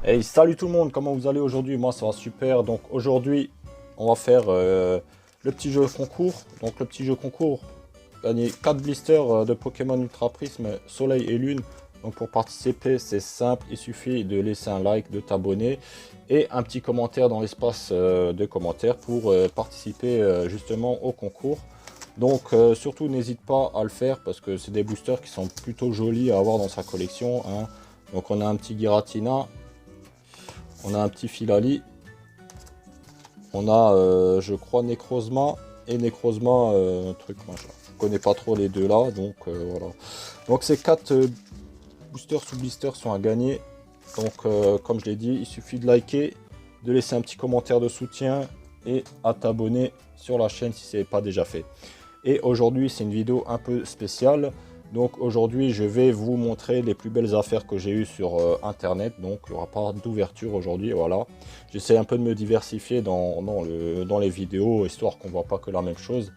Hey, salut tout le monde, comment vous allez aujourd'hui? Moi ça va super. Donc aujourd'hui on va faire le petit jeu concours. Donc le petit jeu concours, gagner 4 blisters de Pokémon Ultra Prisme, Soleil et Lune. Donc pour participer c'est simple, il suffit de laisser un like, de t'abonner et un petit commentaire dans l'espace de commentaires pour participer justement au concours. Donc surtout n'hésite pas à le faire parce que c'est des boosters qui sont plutôt jolis à avoir dans sa collection, hein. Donc on a un petit Giratina. On a un petit Filali. On a, je crois, Necrozma et Necrozma, truc machin. Je connais pas trop les deux là, donc voilà. Donc ces 4 boosters sous blisters sont à gagner. Donc comme je l'ai dit, il suffit de liker, de laisser un petit commentaire de soutien et à t'abonner sur la chaîne si ce n'est pas déjà fait. Et aujourd'hui c'est une vidéo un peu spéciale. Donc aujourd'hui je vais vous montrer les plus belles affaires que j'ai eues sur internet. Donc il n'y aura pas d'ouverture aujourd'hui, voilà. J'essaie un peu de me diversifier dans les vidéos, histoire qu'on ne voit pas que la même chose.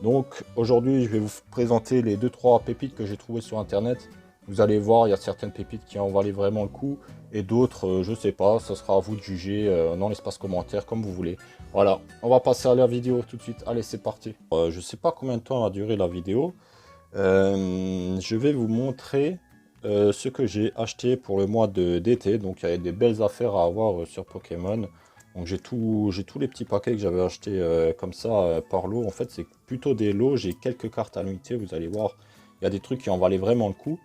Donc aujourd'hui je vais vous présenter les 2-3 pépites que j'ai trouvées sur internet. Vous allez voir, il y a certaines pépites qui en valaient vraiment le coup. Et d'autres, je sais pas, ça sera à vous de juger dans l'espace commentaire comme vous voulez. Voilà, on va passer à la vidéo tout de suite. Allez, c'est parti. Je sais pas combien de temps va durer la vidéo. Je vais vous montrer ce que j'ai acheté pour le mois d'été. Donc il y a des belles affaires à avoir sur Pokémon. Donc j'ai tous les petits paquets que j'avais achetés comme ça par lot. En fait c'est plutôt des lots, j'ai quelques cartes à l'unité, vous allez voir. Il y a des trucs qui en valaient vraiment le coup.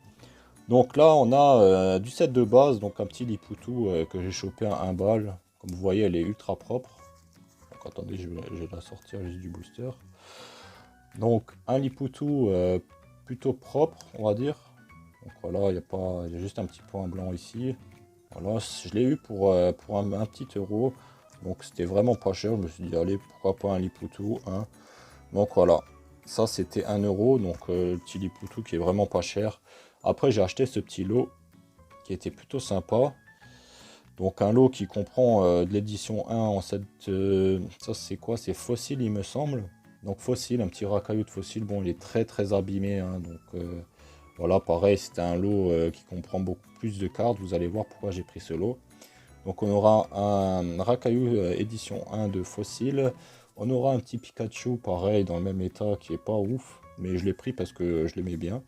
Donc là on a du set de base, donc un petit Lipoutou que j'ai chopé à 1 balle. Comme vous voyez elle est ultra propre. Donc attendez, je vais la sortir juste du booster. Donc un Lipoutou plutôt propre, on va dire. Donc voilà, il y a juste un petit point blanc ici. Voilà, je l'ai eu pour un petit euro. Donc c'était vraiment pas cher. Je me suis dit, allez, pourquoi pas un Lipoutou, hein. Donc voilà, ça c'était 1 euro. Donc le petit Lipoutou qui est vraiment pas cher. Après, j'ai acheté ce petit lot qui était plutôt sympa. Donc un lot qui comprend de l'édition 1 en cette... ça c'est quoi? C'est fossile il me semble. Donc fossile, un petit racaillou de fossile. Bon, il est très abîmé, hein, donc voilà, pareil, c'était un lot qui comprend beaucoup plus de cartes. Vous allez voir pourquoi j'ai pris ce lot. Donc on aura un racaillou édition 1 de fossile. On aura un petit Pikachu, pareil, dans le même état, qui est pas ouf. Mais je l'ai pris parce que je l'aimais bien.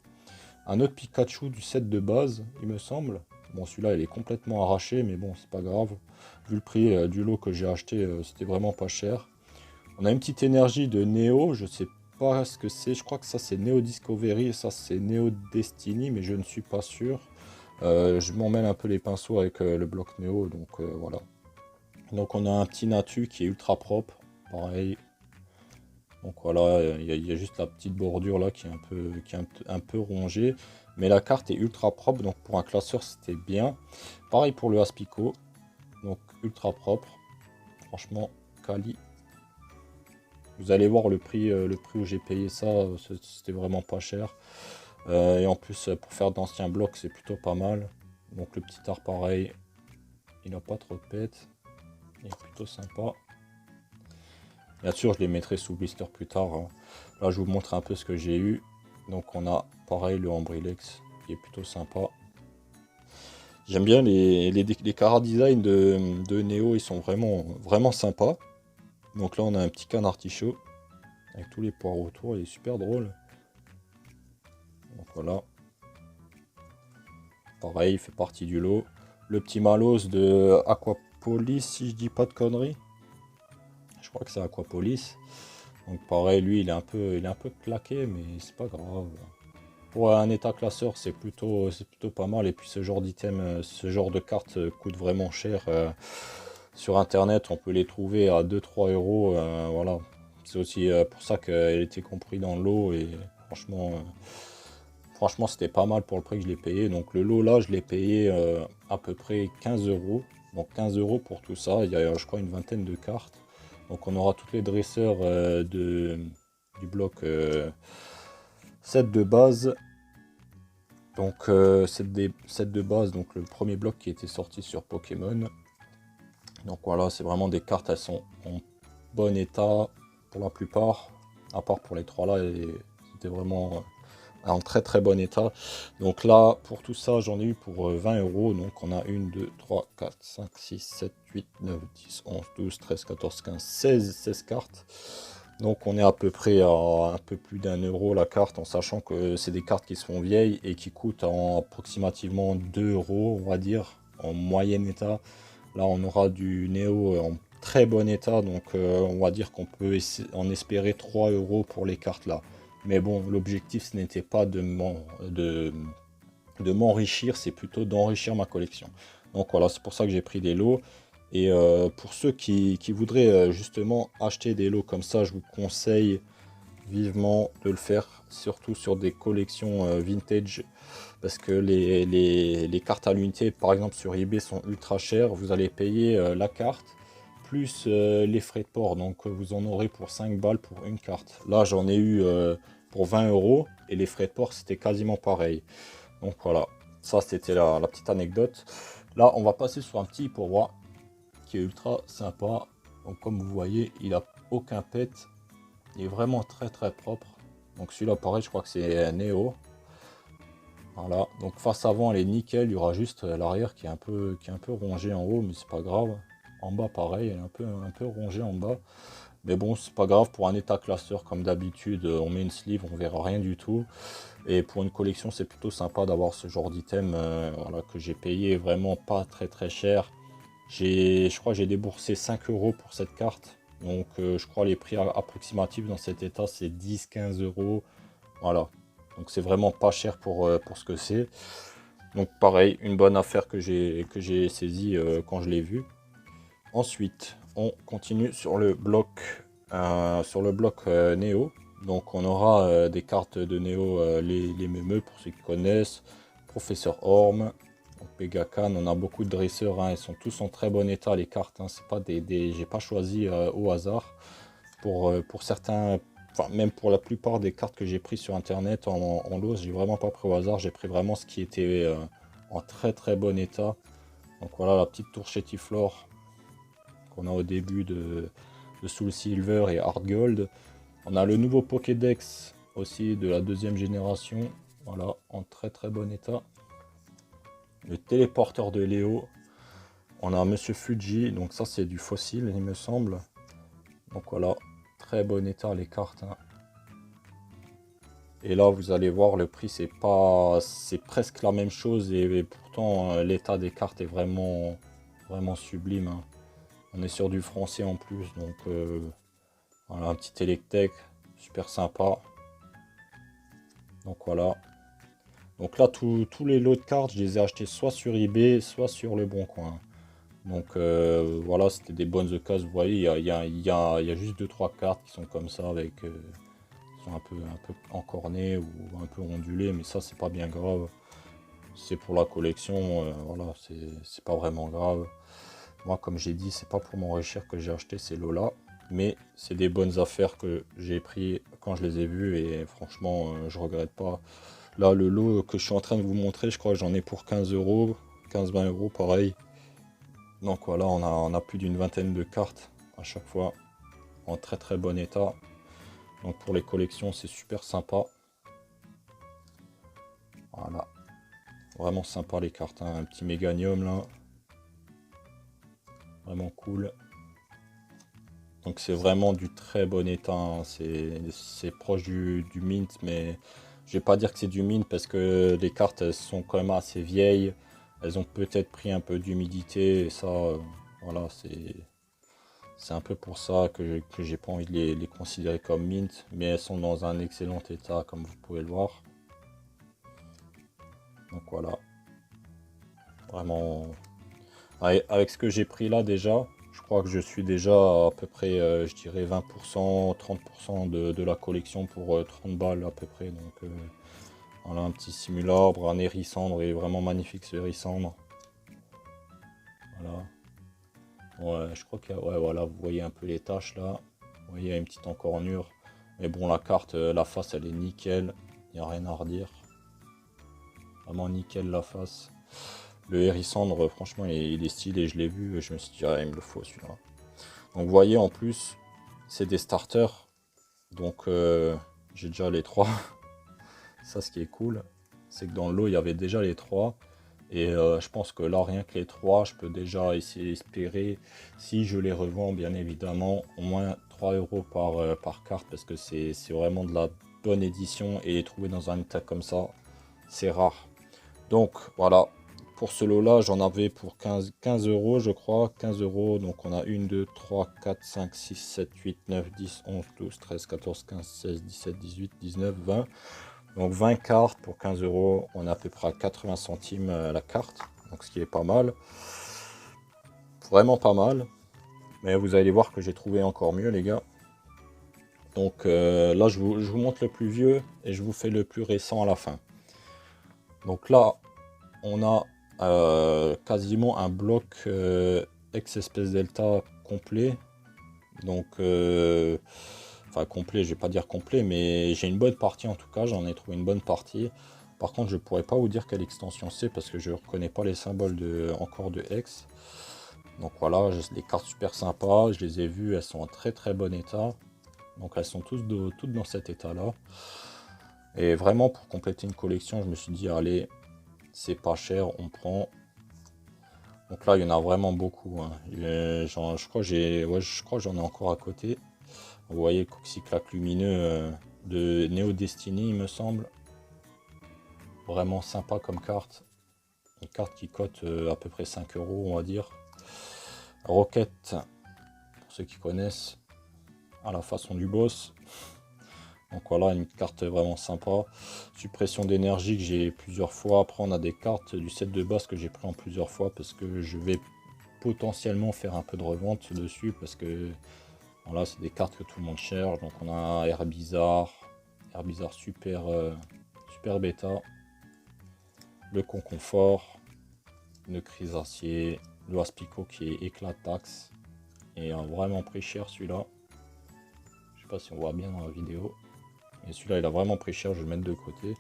Un autre Pikachu du set de base, il me semble. Bon, celui-là, il est complètement arraché, mais bon, c'est pas grave. Vu le prix du lot que j'ai acheté, c'était vraiment pas cher. On a une petite énergie de Neo, je sais pas ce que c'est. Je crois que ça, c'est Neo Discovery et ça, c'est Neo Destiny, mais je ne suis pas sûr. Je m'en mêle un peu les pinceaux avec le bloc Neo, donc voilà. Donc on a un petit Natu qui est ultra propre, pareil. Donc voilà, il y a juste la petite bordure là qui est un peu rongée. Mais la carte est ultra propre, donc pour un classeur c'était bien. Pareil pour le Aspico, donc ultra propre. Franchement, quali. Vous allez voir le prix où j'ai payé ça, c'était vraiment pas cher. Et en plus, pour faire d'anciens blocs, c'est plutôt pas mal. Donc le petit art pareil, il n'a pas trop de pète. Il est plutôt sympa. Bien sûr, je les mettrai sous blister plus tard, hein. Là, je vous montre un peu ce que j'ai eu. Donc on a pareil le Ambrilex qui est plutôt sympa. J'aime bien les Cara Design de Neo, ils sont vraiment sympas. Donc là, on a un petit canard artichaut avec tous les poires autour, il est super drôle. Donc voilà. Pareil, il fait partie du lot. Le petit Malos de Aquapolis, si je dis pas de conneries. Je crois que c'est Aquapolis. Donc pareil, lui, il est un peu claqué, mais c'est pas grave. Pour un état classeur, c'est plutôt pas mal. Et puis ce genre d'item, ce genre de cartes coûte vraiment cher. Sur internet, on peut les trouver à 2-3 euros. Voilà. C'est aussi pour ça qu'elle était compris dans le lot. Et franchement, c'était pas mal pour le prix que je l'ai payé. Donc le lot là, je l'ai payé à peu près 15 euros. Donc 15 euros pour tout ça. Il y a, je crois, une vingtaine de cartes. Donc on aura tous les dresseurs du bloc 7 de base. Donc 7 de base, donc le premier bloc qui était sorti sur Pokémon. Donc voilà, c'est vraiment des cartes, elles sont en bon état pour la plupart. À part pour les trois là, c'était vraiment en très très bon état. Donc là, pour tout ça, j'en ai eu pour 20 euros. Donc on a 1, 2, 3, 4, 5, 6, 7, 8, 9, 10, 11, 12, 13, 14, 15, 16 cartes. Donc on est à peu près à un peu plus d'1 euro la carte, en sachant que c'est des cartes qui sont vieilles et qui coûtent approximativement 2 euros, on va dire, en moyen état. Là, on aura du Néo en très bon état, donc on va dire qu'on peut en espérer 3 euros pour les cartes là. Mais bon, l'objectif, ce n'était pas de m'enrichir, c'est plutôt d'enrichir ma collection. Donc voilà, c'est pour ça que j'ai pris des lots. Et pour ceux qui voudraient justement acheter des lots comme ça, je vous conseille vivement de le faire, surtout sur des collections vintage, parce que les cartes à l'unité, par exemple sur eBay, sont ultra chères. Vous allez payer la carte, plus les frais de port, donc vous en aurez pour 5 balles pour une carte. Là, j'en ai eu pour 20 euros, et les frais de port, c'était quasiment pareil. Donc voilà, ça c'était la petite anecdote. Là, on va passer sur un petit pourboire qui est ultra sympa. Donc comme vous voyez, il a aucun pet. Il est vraiment très très propre. Donc celui-là, pareil, je crois que c'est un Néo. Voilà, donc face avant, elle est nickel. Il y aura juste l'arrière qui est un peu rongé en haut, mais c'est pas grave. En bas, pareil, elle est un peu rongée en bas. Mais bon, c'est pas grave, pour un état classeur, comme d'habitude, on met une sleeve, on verra rien du tout. Et pour une collection, c'est plutôt sympa d'avoir ce genre d'item voilà, que j'ai payé vraiment pas très très cher. Je crois que j'ai déboursé 5 euros pour cette carte. Donc je crois les prix approximatifs dans cet état, c'est 10-15 euros. Voilà, donc c'est vraiment pas cher pour ce que c'est. Donc pareil, une bonne affaire que j'ai saisie quand je l'ai vu. Ensuite, on continue sur le bloc, Néo. Donc on aura des cartes de Néo, les mémeux pour ceux qui connaissent. Professeur Orm, Pegakan, on a beaucoup de dresseurs, hein, ils sont tous en très bon état les cartes. Hein, c'est pas j'ai pas choisi au hasard. Pour certains, enfin même pour la plupart des cartes que j'ai prises sur internet en lot, j'ai vraiment pas pris au hasard. J'ai pris vraiment ce qui était en très très bon état. Donc voilà la petite tour Chétiflore qu'on a au début de Soul Silver et Hard Gold. On a le nouveau Pokédex aussi de la deuxième génération, voilà, en très très bon état. Le téléporteur de Léo. On a Monsieur Fuji, donc ça c'est du fossile il me semble. Donc voilà, très bon état les cartes. Hein. Et là vous allez voir le prix c'est presque la même chose et pourtant l'état des cartes est vraiment sublime. Hein. On est sur du français en plus, donc voilà un petit Electek, super sympa. Donc voilà. Donc là tous les lots de cartes, je les ai achetés soit sur eBay, soit sur le Bon Coin. Donc voilà, c'était des bonnes occasions. Vous voyez, il y a juste 2-3 cartes qui sont comme ça, avec qui sont un peu encornées ou un peu ondulées, mais ça c'est pas bien grave. C'est pour la collection, voilà, c'est pas vraiment grave. Moi, comme j'ai dit, c'est pas pour m'enrichir que j'ai acheté ces lots-là, mais c'est des bonnes affaires que j'ai pris quand je les ai vus et franchement, je regrette pas. Là, le lot que je suis en train de vous montrer, je crois que j'en ai pour 15 euros, 15-20 euros, pareil. Donc voilà, on a plus d'une vingtaine de cartes à chaque fois, en très très bon état. Donc pour les collections, c'est super sympa. Voilà, vraiment sympa les cartes, hein. Un petit méganium là. Vraiment cool. Donc c'est vraiment du très bon état, hein. C'est proche du mint, mais je vais pas dire que c'est du mint parce que les cartes elles sont quand même assez vieilles. Elles ont peut-être pris un peu d'humidité et ça, voilà, c'est un peu pour ça que j'ai pas envie de les considérer comme mint, mais elles sont dans un excellent état comme vous pouvez le voir. Donc voilà, vraiment, avec ce que j'ai pris là déjà, je crois que je suis déjà à peu près, je dirais 20%, 30% de la collection pour 30 balles à peu près. Donc voilà, un petit simulabre, un hérissandre, il est vraiment magnifique ce hérissandre. Voilà. Ouais, je crois qu'il y a, ouais, voilà, vous voyez un peu les taches là. Vous voyez, il y a une petite encornure. Mais bon, la carte, la face, elle est nickel. Il n'y a rien à redire. Vraiment nickel la face. Le hérissandre, franchement, il est stylé. Je l'ai vu et je me suis dit, ah, il me le faut celui-là. Donc, vous voyez, en plus, c'est des starters. Donc, j'ai déjà les trois. Ça, ce qui est cool, c'est que dans le lot, il y avait déjà les 3. Et je pense que là, rien que les 3, je peux déjà essayer d'espérer, si je les revends, bien évidemment, au moins 3 euros par carte, parce que c'est vraiment de la bonne édition, et les trouver dans un état comme ça, c'est rare. Donc voilà, pour ce lot-là, j'en avais pour 15 euros, je crois, 15 euros. Donc on a 1, 2, 3, 4, 5, 6, 7, 8, 9, 10, 11, 12, 13, 14, 15, 16, 17, 18, 19, 20. Donc 20 cartes pour 15 euros, on a à peu près à 80 centimes la carte, donc ce qui est pas mal, vraiment pas mal. Mais vous allez voir que j'ai trouvé encore mieux, les gars. Donc là, je vous montre le plus vieux et je vous fais le plus récent à la fin. Donc là, on a quasiment un bloc ex-espèce delta complet. Donc enfin complet, je vais pas dire complet, mais j'ai une bonne partie en tout cas, j'en ai trouvé une bonne partie. Par contre, je pourrais pas vous dire quelle extension c'est parce que je reconnais pas les symboles encore de Hex. Donc voilà, j'ai des cartes super sympas, je les ai vues, elles sont en très très bon état. Donc elles sont toutes dans cet état là. Et vraiment pour compléter une collection, je me suis dit allez, c'est pas cher, on prend. Donc là, il y en a vraiment beaucoup, hein. Je crois que j'en ai encore à côté. Vous voyez, Coxyclac lumineux de Neo Destiny, il me semble. Vraiment sympa comme carte. Une carte qui cote à peu près 5 euros, on va dire. Rocket, pour ceux qui connaissent, à la façon du boss. Donc voilà, une carte vraiment sympa. Suppression d'énergie que j'ai plusieurs fois. Après, on a des cartes du set de base que j'ai pris en plusieurs fois parce que je vais potentiellement faire un peu de revente dessus parce que voilà, c'est des cartes que tout le monde cherche. Donc on a Herbizarre super, super bêta, le Conconfort, le Crisacier, le Aspico qui est éclataxe et a vraiment pris cher celui-là. Je sais pas si on voit bien dans la vidéo. Et celui-là il a vraiment pris cher, je vais le mettre de côté.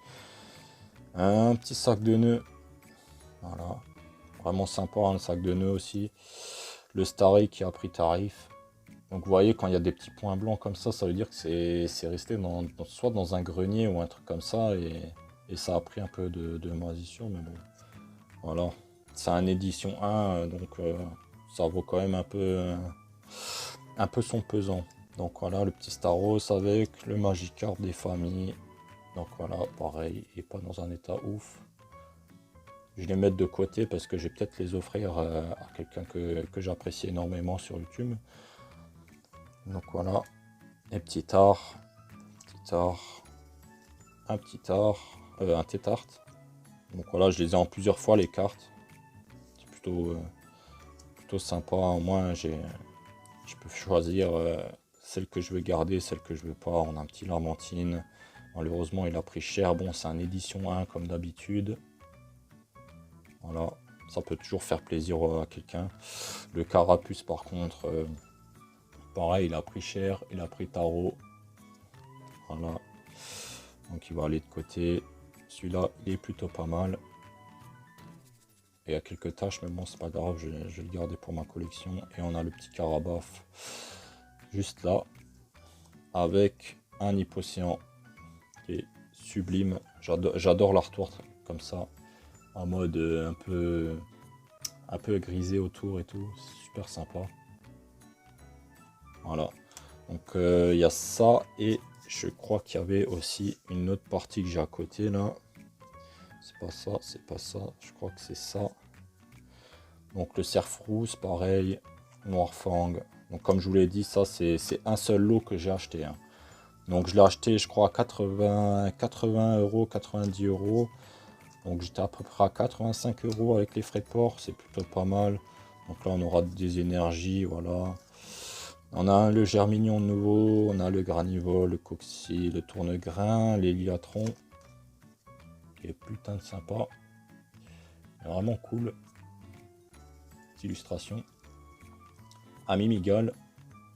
Un petit sac de nœuds. Voilà. Vraiment sympa, hein, le sac de nœuds aussi. Le Starry qui a pris tarif. Donc vous voyez, quand il y a des petits points blancs comme ça veut dire que c'est resté soit dans un grenier ou un truc comme ça, et ça a pris un peu de moisissure, mais bon. Voilà. C'est un édition 1, donc ça vaut quand même un peu son pesant. Donc voilà, le petit Staros avec le Magikarp des familles. Donc voilà, pareil, et pas dans un état ouf. Je vais les mettre de côté parce que je vais peut-être les offrir à quelqu'un que j'apprécie énormément sur YouTube. Donc voilà, et petit art, un tétart. Donc voilà, je les ai en plusieurs fois les cartes. C'est plutôt sympa. Au moins, je peux choisir celle que je veux garder, celle que je veux pas. On a un petit Lamentine. Malheureusement, il a pris cher. Bon, c'est un édition 1 comme d'habitude. Voilà, ça peut toujours faire plaisir à quelqu'un. Le Carapuce, par contre, pareil, il a pris cher. Il a pris tarot. Voilà. Donc il va aller de côté. Celui-là, il est plutôt pas mal. Et il y a quelques tâches, mais bon, c'est pas grave, je vais le garder pour ma collection. Et on a le petit Carabaf juste là, avec un Hypocéan qui est sublime. J'adore l'artwork comme ça, en mode un peu grisé autour et tout, super sympa. Voilà, donc il y a ça, et je crois qu'il y avait aussi une autre partie que j'ai à côté là. C'est pas ça, je crois que c'est ça. Donc le Cerf-Rousse, pareil, Noirfang. Donc comme je vous l'ai dit, ça c'est un seul lot que j'ai acheté, hein. Donc je l'ai acheté, je crois, à 80 euros, 90 euros. Donc j'étais à peu près à 85 euros avec les frais de port, c'est plutôt pas mal. Donc là on aura des énergies, voilà. On a le Germignon nouveau, on a le Granivol, le Coxy, le Tournegrain, l'Héliatron, qui est putain de sympa. Vraiment cool. Illustration. Mimigal,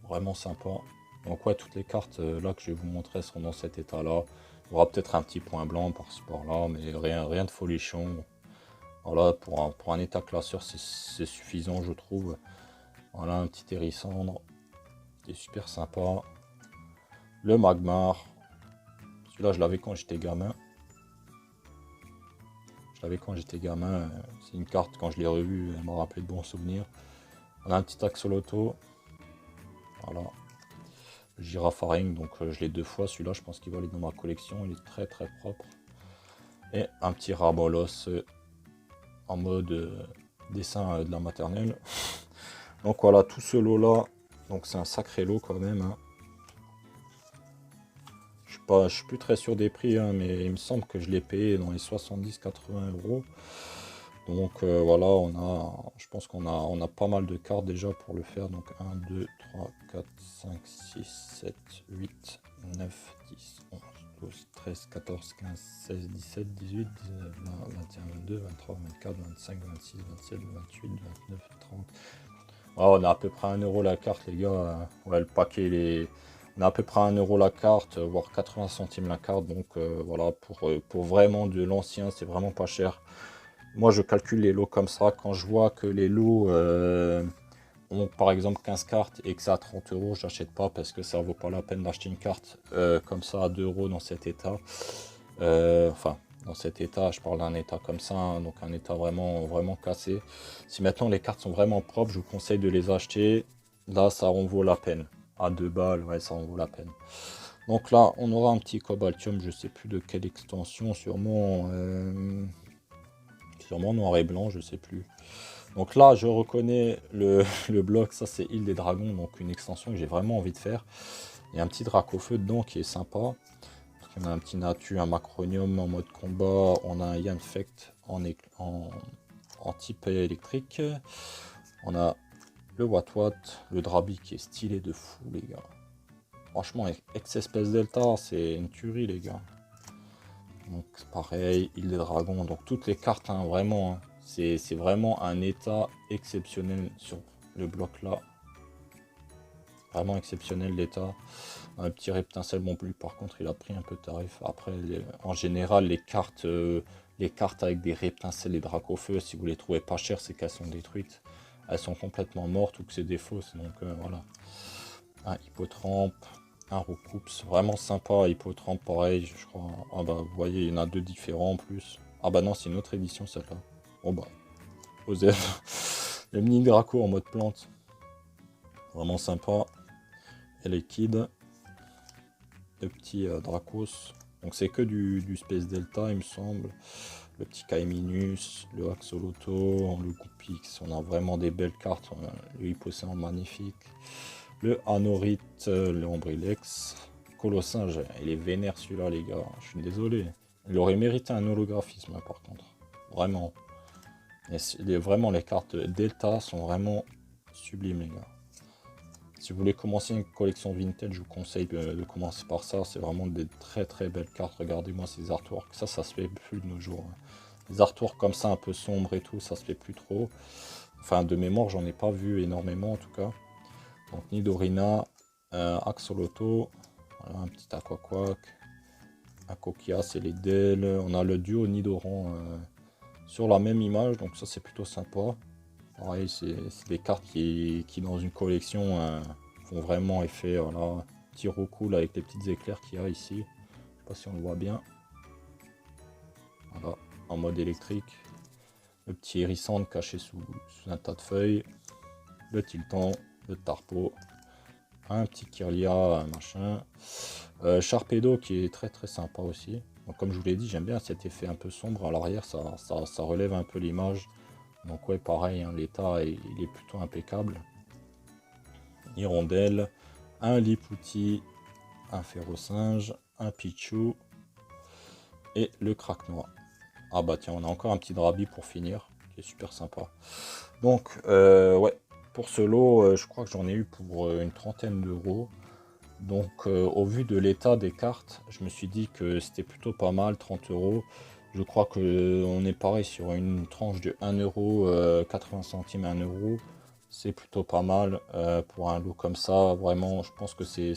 vraiment sympa. Donc ouais, toutes les cartes là que je vais vous montrer seront dans cet état là. Il y aura peut-être un petit point blanc par-ci par-là, mais rien de folichon. Voilà, pour un état classeur c'est suffisant, je trouve. Voilà, un petit hérissandre qui est super sympa. Le Magmar, celui-là je l'avais quand j'étais gamin. Je l'avais quand j'étais gamin. C'est une carte, quand je l'ai revue, elle m'a rappelé de bons souvenirs. On a un petit axolotl. Voilà. Girafaring, donc je l'ai 2 fois. Celui-là, je pense qu'il va aller dans ma collection. Il est très très propre. Et un petit Rabolos en mode dessin de la maternelle. Donc voilà, tout ce lot-là. Donc c'est un sacré lot quand même. Hein. Je suis plus très sûr des prix, hein, mais il me semble que je l'ai payé dans les 70-80 euros. Donc voilà, je pense on a pas mal de cartes déjà pour le faire. Donc 1, 2, 3, 4, 5, 6, 7, 8, 9, 10, 11, 12, 13, 14, 15, 16, 17, 18, 19, 20, 21, 22, 23, 24, 25, 26, 27, 28, 29, 30. Oh, on a à peu près 1 euro la carte, les gars. Ouais, le paquet, on a à peu près 1 euro la carte, voire 80 centimes la carte. Donc voilà, pour vraiment de l'ancien, c'est vraiment pas cher. Moi, je calcule les lots comme ça. Quand je vois que les lots ont par exemple 15 cartes et que c'est à 30 euros, je n'achète pas parce que ça vaut pas la peine d'acheter une carte comme ça à 2 euros dans cet état. Enfin, dans cet état, je parle d'un état comme ça, hein, donc un état vraiment, vraiment cassé. Si maintenant les cartes sont vraiment propres, je vous conseille de les acheter. Là, ça en vaut la peine. À 2 balles, ouais, ça en vaut la peine. Donc là, on aura un petit Cobaltium, je sais plus de quelle extension, sûrement noir et blanc, je sais plus. Donc là, je reconnais le bloc, ça c'est Île des Dragons, donc une extension que j'ai vraiment envie de faire. Il y a un petit Dracofeu dedans qui est sympa. On a un petit Natu, un Macronium en mode combat, on a un Yanfect en type électrique. On a le Watwat, le Drabi qui est stylé de fou, les gars. Franchement, Ex-Espèce Delta, c'est une tuerie, les gars. Donc pareil, Île des Dragons, donc toutes les cartes, hein, vraiment, hein, c'est vraiment un état exceptionnel sur le bloc là. Vraiment exceptionnel l'état. Un petit Reptincelle, bon plus par contre il a pris un peu de tarif. Après en général les cartes avec des Reptincelles et Dracofeu, si vous les trouvez pas chères, c'est qu'elles sont détruites. Elles sont complètement mortes ou que c'est des fausses. Donc voilà. Un Hippotrampe. Un Roucoups, vraiment sympa, Hippotrampe pareil, je crois. Ah bah vous voyez, il y en a 2 différents en plus. Ah bah non, c'est une autre édition celle-là. Bon bah, Osef. Le mini Draco en mode plante. Vraiment sympa. Et les Kids. Le petit Dracos. Donc c'est que du Space Delta il me semble. Le petit Kaiminus, le Axolotl, le Goupix. On a vraiment des belles cartes. Le Hippocéan magnifique. Le Anorite, le Ombrilex, Colossinge, il est vénère celui-là les gars, je suis désolé. Il aurait mérité un holographisme par contre, vraiment. Vraiment les cartes Delta sont vraiment sublimes les gars. Si vous voulez commencer une collection vintage, je vous conseille de commencer par ça, c'est vraiment des très très belles cartes, regardez-moi ces artworks, ça se fait plus de nos jours. Hein. Les artworks comme ça un peu sombres et tout, ça se fait plus trop. Enfin de mémoire j'en ai pas vu énormément en tout cas. Donc Nidorina, Axolotl, voilà, un petit Aquaquack, un Coquia, c'est les Del. On a le duo Nidoran sur la même image, donc ça c'est plutôt sympa. Pareil, c'est des cartes qui dans une collection font vraiment effet. Voilà, petit cool avec les petites éclairs qu'il y a ici. Je sais pas si on le voit bien. Voilà, en mode électrique. Le petit Hérissante caché sous un tas de feuilles. Le Tiltan, le Tarpo. Un petit Kirlia, machin. Sharpedo qui est très très sympa aussi. Donc, comme je vous l'ai dit, j'aime bien cet effet un peu sombre à l'arrière, ça relève un peu l'image. Donc ouais, pareil, hein, l'état il est plutôt impeccable. Hirondelle, un Lipouti, un Ferrosinge, un Pichou et le Craquenois. Ah bah tiens, on a encore un petit Drabi pour finir, qui est super sympa. Donc ouais, pour ce lot, je crois que j'en ai eu pour une trentaine d'euros. Donc au vu de l'état des cartes, je me suis dit que c'était plutôt pas mal, 30 euros. Je crois que on est pareil sur une tranche de 1 euro, 80 centimes, 1 euro. C'est plutôt pas mal pour un lot comme ça. Vraiment, je pense que c'est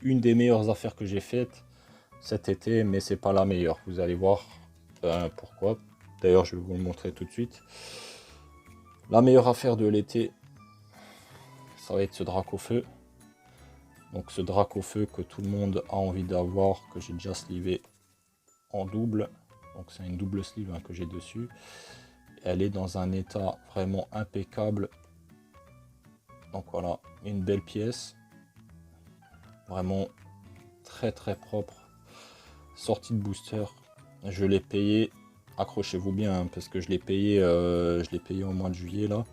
une des meilleures affaires que j'ai faites cet été, mais c'est pas la meilleure. Vous allez voir pourquoi. D'ailleurs, je vais vous le montrer tout de suite. La meilleure affaire de l'été, ça va être ce Dracofeu. Donc ce Dracofeu que tout le monde a envie d'avoir, que j'ai déjà slivé en double. Donc c'est une double sleeve hein, que j'ai dessus. Elle est dans un état vraiment impeccable. Donc voilà, une belle pièce. Vraiment très très propre. Sortie de booster. Je l'ai payé, accrochez-vous bien, hein, parce que je l'ai payé au mois de juillet là.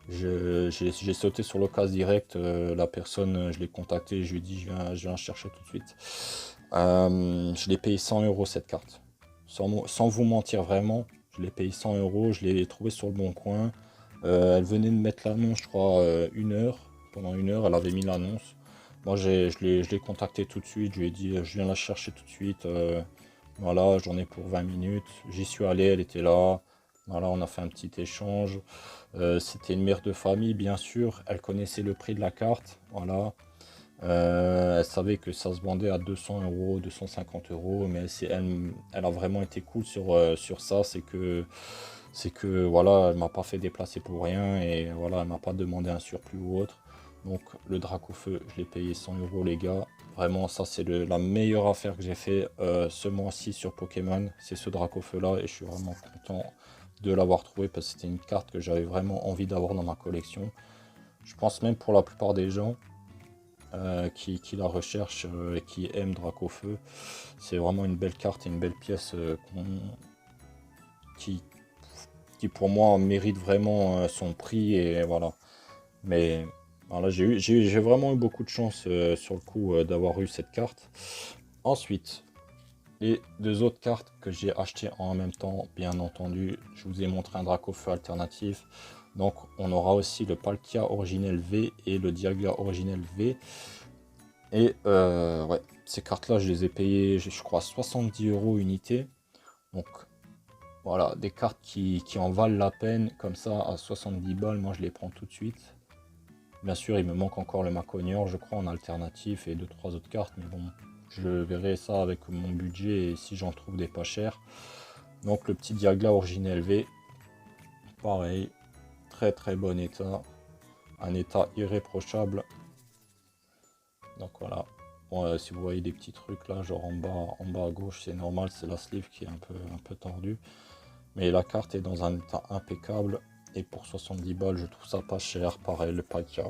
J'ai sauté sur l'occasion direct, la personne, je l'ai contacté, je lui ai dit je viens chercher tout de suite. Je l'ai payé 100 € cette carte. Sans vous mentir vraiment, je l'ai payé 100 €, je l'ai trouvé sur le bon coin. Elle venait de mettre l'annonce, je crois, une heure. Pendant une heure, elle avait mis l'annonce. Moi, je l'ai contacté tout de suite, je lui ai dit je viens la chercher tout de suite. Voilà, j'en ai pour 20 minutes. J'y suis allé, elle était là. Voilà, on a fait un petit échange. C'était une mère de famille, bien sûr. Elle connaissait le prix de la carte. Voilà. Elle savait que ça se vendait à 200 €, 250 €. Mais elle a vraiment été cool sur ça. C'est que voilà, elle m'a pas fait déplacer pour rien. Et voilà, elle m'a pas demandé un surplus ou autre. Donc le Dracofeu, je l'ai payé 100 € les gars. Vraiment, ça c'est la meilleure affaire que j'ai fait ce mois-ci sur Pokémon. C'est ce Dracofeu là et je suis vraiment content de l'avoir trouvé parce que c'était une carte que j'avais vraiment envie d'avoir dans ma collection. Je pense même pour la plupart des gens qui la recherchent et qui aiment Dracofeu, c'est vraiment une belle carte et une belle pièce qui, qui pour moi mérite vraiment son prix et voilà. Mais voilà, j'ai vraiment eu beaucoup de chance sur le coup d'avoir eu cette carte. Ensuite, les deux autres cartes que j'ai achetées en même temps, bien entendu, je vous ai montré un Dracofeu alternatif. Donc on aura aussi le Palkia originel V et le Dialga originel V. Et ouais, ces cartes-là, je les ai payées, je crois, 70 € unité. Donc voilà, des cartes qui en valent la peine, comme ça, à 70 balles, moi je les prends tout de suite. Bien sûr, il me manque encore le Maconior, je crois, en alternatif et 2-3 autres cartes, mais bon, je verrai ça avec mon budget et si j'en trouve des pas chers. Donc le petit Dialga originel V, pareil, très très bon état, un état irréprochable. Donc voilà. Bon, si vous voyez des petits trucs là, genre en bas à gauche, c'est normal, c'est la sleeve qui est un peu tordue. Mais la carte est dans un état impeccable. Et pour 70 balles, je trouve ça pas cher. Pareil, le Palkia.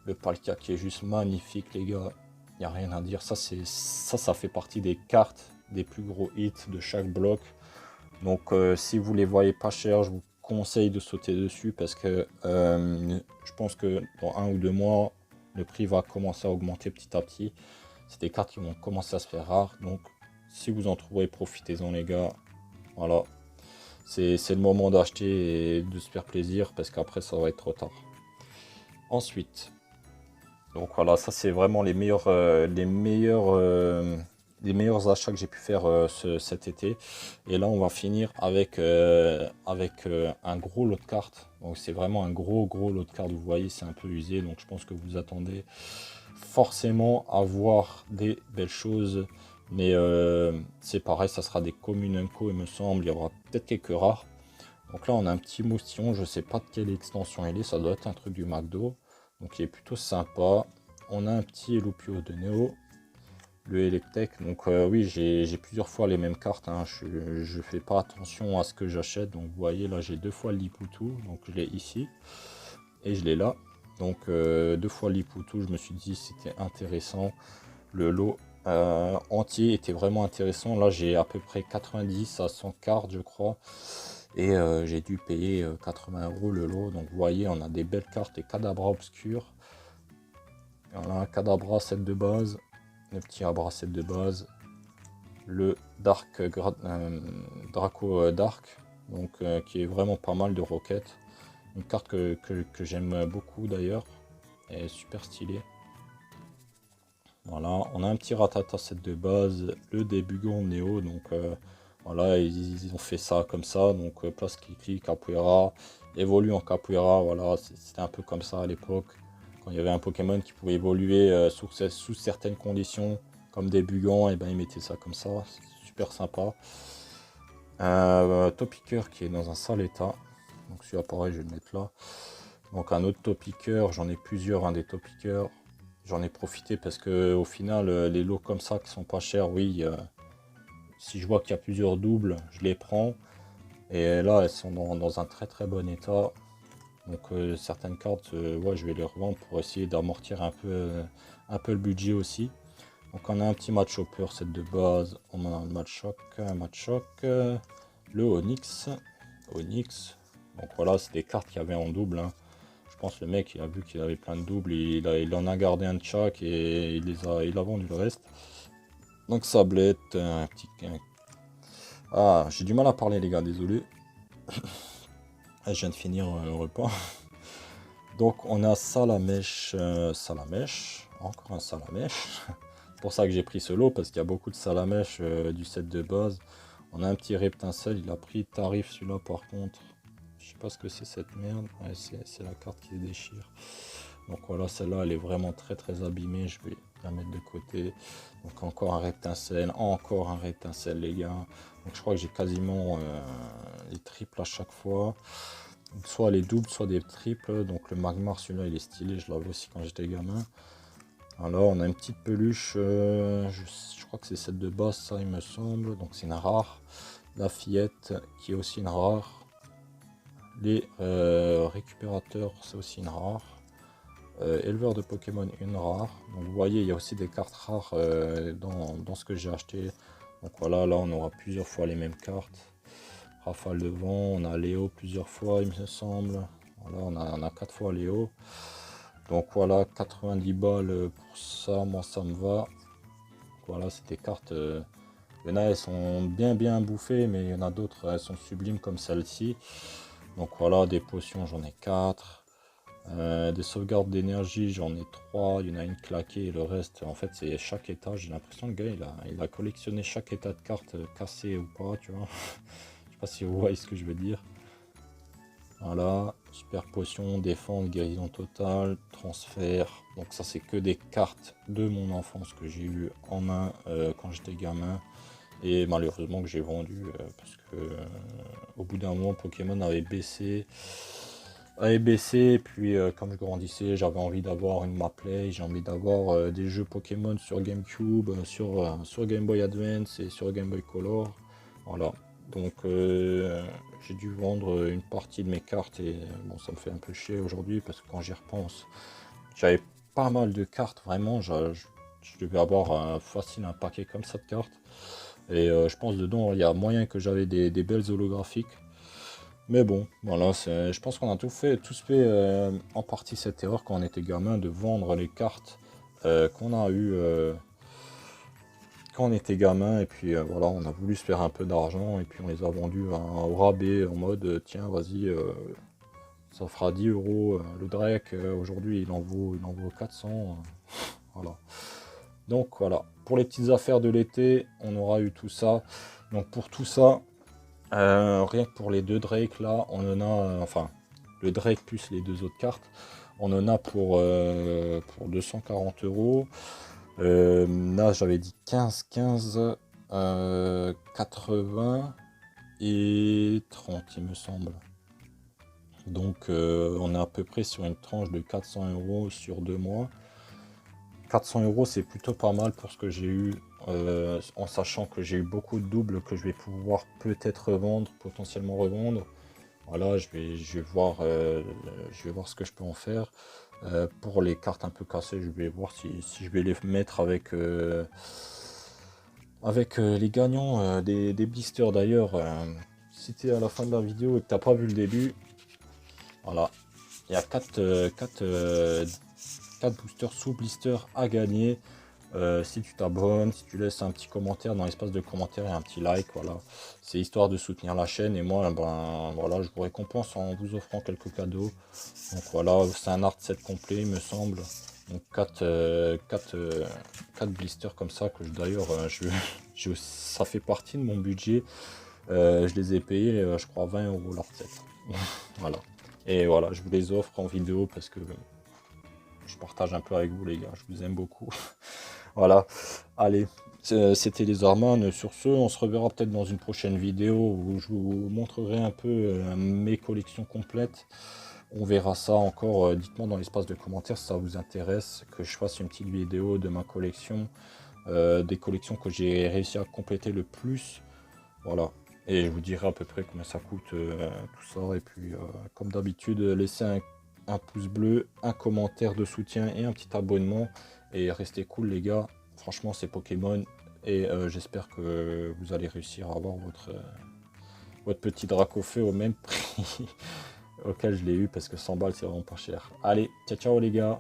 Le Palkia qui est juste magnifique, les gars. Il n'y a rien à dire. Ça fait partie des cartes des plus gros hits de chaque bloc. Donc, si vous les voyez pas cher, je vous conseille de sauter dessus parce que je pense que dans 1 ou 2 mois, le prix va commencer à augmenter petit à petit. C'est des cartes qui vont commencer à se faire rares. Donc, si vous en trouvez, profitez-en, les gars. Voilà. C'est le moment d'acheter et de se faire plaisir parce qu'après ça va être trop tard. Ensuite, donc voilà, ça c'est vraiment les meilleurs achats que j'ai pu faire cet été. Et là on va finir avec un gros lot de cartes. Donc c'est vraiment un gros lot de cartes. Vous voyez, c'est un peu usé. Donc je pense que vous attendez forcément à voir des belles choses. Mais c'est pareil, ça sera des Communenco, il me semble. Il y aura peut-être quelques rares. Donc là, on a un petit moustillon. Je sais pas de quelle extension il est. Ça doit être un truc du McDo. Donc il est plutôt sympa. On a un petit Elupio de Neo. Le Electek. Donc oui, j'ai plusieurs fois les mêmes cartes. Hein. Je fais pas attention à ce que j'achète. Donc vous voyez, là, j'ai 2 fois le Liputu. Donc je l'ai ici. Et je l'ai là. Donc 2 fois le Liputu. Je me suis dit c'était intéressant. Le lot entier était vraiment intéressant. Là j'ai à peu près 90 à 100 cartes je crois et j'ai dû payer 80 € le lot. Donc vous voyez, on a des belles cartes et Kadabra obscur. Voilà, Kadabra set de base, le petit Abra set de base, le Dark Draco Dark, donc qui est vraiment pas mal de roquettes. Une carte que j'aime beaucoup d'ailleurs, elle est super stylée. Voilà, on a un petit Ratata set de base, le Débugon Néo, donc voilà, ils ont fait ça comme ça, donc place Kiki, Capoeira, évolue en Capoeira, voilà, c'était un peu comme ça à l'époque, quand il y avait un Pokémon qui pouvait évoluer sous certaines conditions, comme Débugon, et ben ils mettaient ça comme ça, c'est super sympa. Topiqueur qui est dans un sale état, donc celui-là pareil, je vais le mettre là. Donc un autre Topiqueur, j'en ai plusieurs, des Topiqueurs. J'en ai profité parce que au final, les lots comme ça qui sont pas chers, oui, si je vois qu'il y a plusieurs doubles, je les prends. Et là, elles sont dans un très très bon état. Donc certaines cartes, ouais, je vais les revendre pour essayer d'amortir un peu le budget aussi. Donc on a un petit match hopper, set de base, on a un match choc, le Onyx. Donc voilà, c'est des cartes qu'il y avait en double, hein. Je pense le mec, il a vu qu'il avait plein de doubles, il en a gardé un de chaque et il a vendu le reste. Donc sablette, un petit... Ah, j'ai du mal à parler les gars, désolé. Je viens de finir le repas. Donc on a Salamèche, encore un Salamèche. C'est pour ça que j'ai pris ce lot, parce qu'il y a beaucoup de Salamèche du set de base. On a un petit Reptincelle, il a pris tarif celui-là par contre. Je sais pas ce que c'est cette merde. Ouais, c'est la carte qui se déchire. Donc voilà, celle-là elle est vraiment très très abîmée. Je vais la mettre de côté. Donc encore un Reptincelle les gars. Donc je crois que j'ai quasiment les triples à chaque fois. Soit les doubles, soit des triples. Donc le Magmar, celui-là il est stylé. Je l'avais aussi quand j'étais gamin. Alors on a une petite peluche, je crois que c'est celle de base ça il me semble, donc c'est une rare. La fillette qui est aussi une rare. Les récupérateurs c'est aussi une rare. Éleveur de Pokémon une rare. Donc vous voyez il y a aussi des cartes rares dans ce que j'ai acheté. Donc voilà, là on aura plusieurs fois les mêmes cartes. Rafale de vent, on a Léo plusieurs fois il me semble. Voilà, on a 4 fois Léo. Donc voilà, 90 balles pour ça, moi ça me va. Voilà, c'est des cartes. Il y en a, elles sont bien bouffées, mais il y en a d'autres, elles sont sublimes comme celle-ci. Donc voilà, des potions, j'en ai 4. Des sauvegardes d'énergie, j'en ai 3. Il y en a une claquée et le reste, en fait, c'est chaque état. J'ai l'impression que le gars, il a collectionné chaque état de cartes cassées ou pas, tu vois. Je sais pas si vous voyez ce que je veux dire. Voilà, super potion, défense, guérison totale, transfert. Donc ça c'est que des cartes de mon enfance que j'ai eu en main quand j'étais gamin. Et malheureusement que j'ai vendu parce que au bout d'un moment Pokémon avait baissé. Et puis comme je grandissais, j'avais envie d'avoir une Maplay, j'ai envie d'avoir des jeux Pokémon sur GameCube, sur Game Boy Advance et sur Game Boy Color. Voilà. Donc j'ai dû vendre une partie de mes cartes et bon ça me fait un peu chier aujourd'hui parce que quand j'y repense, j'avais pas mal de cartes vraiment, je devais avoir facile un paquet comme ça de cartes. Et je pense dedans il y a moyen que j'avais des belles holographiques. Mais bon, voilà, je pense qu'on a tous fait en partie cette erreur quand on était gamin de vendre les cartes qu'on a eues quand on était gamin. Et puis voilà, on a voulu se faire un peu d'argent et puis on les a vendus au rabais en mode tiens, vas-y, ça fera 10 euros. Le Drake, aujourd'hui, il en vaut 400. Voilà. Donc voilà, pour les petites affaires de l'été, on aura eu tout ça. Donc pour tout ça. Rien que pour les deux Drake là, on en a, enfin le Drake plus les deux autres cartes, on en a pour 240 euros. Là j'avais dit 15, 80 et 30 il me semble. Donc on est à peu près sur une tranche de 400 euros sur 2 mois. 400 euros c'est plutôt pas mal pour ce que j'ai eu, en sachant que j'ai eu beaucoup de doubles que je vais pouvoir peut-être revendre, potentiellement revendre. Voilà, je vais voir ce que je peux en faire. Pour les cartes un peu cassées, je vais voir si je vais les mettre avec les gagnants des blisters d'ailleurs. Si tu es à la fin de la vidéo et que t'as pas vu le début, voilà, il y a 4 boosters sous blister à gagner. Si tu t'abonnes, si tu laisses un petit commentaire dans l'espace de commentaires et un petit like, voilà, c'est histoire de soutenir la chaîne et moi ben voilà, je vous récompense en vous offrant quelques cadeaux. Donc voilà, c'est un art set complet il me semble. Donc 4 blisters comme ça que d'ailleurs ça fait partie de mon budget. Je les ai payés je crois 20 euros l'art set. Voilà. Et voilà, je vous les offre en vidéo parce que je partage un peu avec vous les gars, je vous aime beaucoup. Voilà, allez, c'était les Arman. Sur ce, on se reverra peut-être dans une prochaine vidéo où je vous montrerai un peu mes collections complètes. On verra ça encore, dites-moi dans l'espace de commentaires si ça vous intéresse, que je fasse une petite vidéo de ma collection. des collections que j'ai réussi à compléter le plus. Voilà. Et je vous dirai à peu près combien ça coûte tout ça. Et puis, comme d'habitude, laissez un pouce bleu, un commentaire de soutien et un petit abonnement. Et restez cool les gars. Franchement, c'est Pokémon. Et j'espère que vous allez réussir à avoir votre petit Dracofeu au même prix auquel je l'ai eu. Parce que 100 balles, c'est vraiment pas cher. Allez, ciao ciao les gars.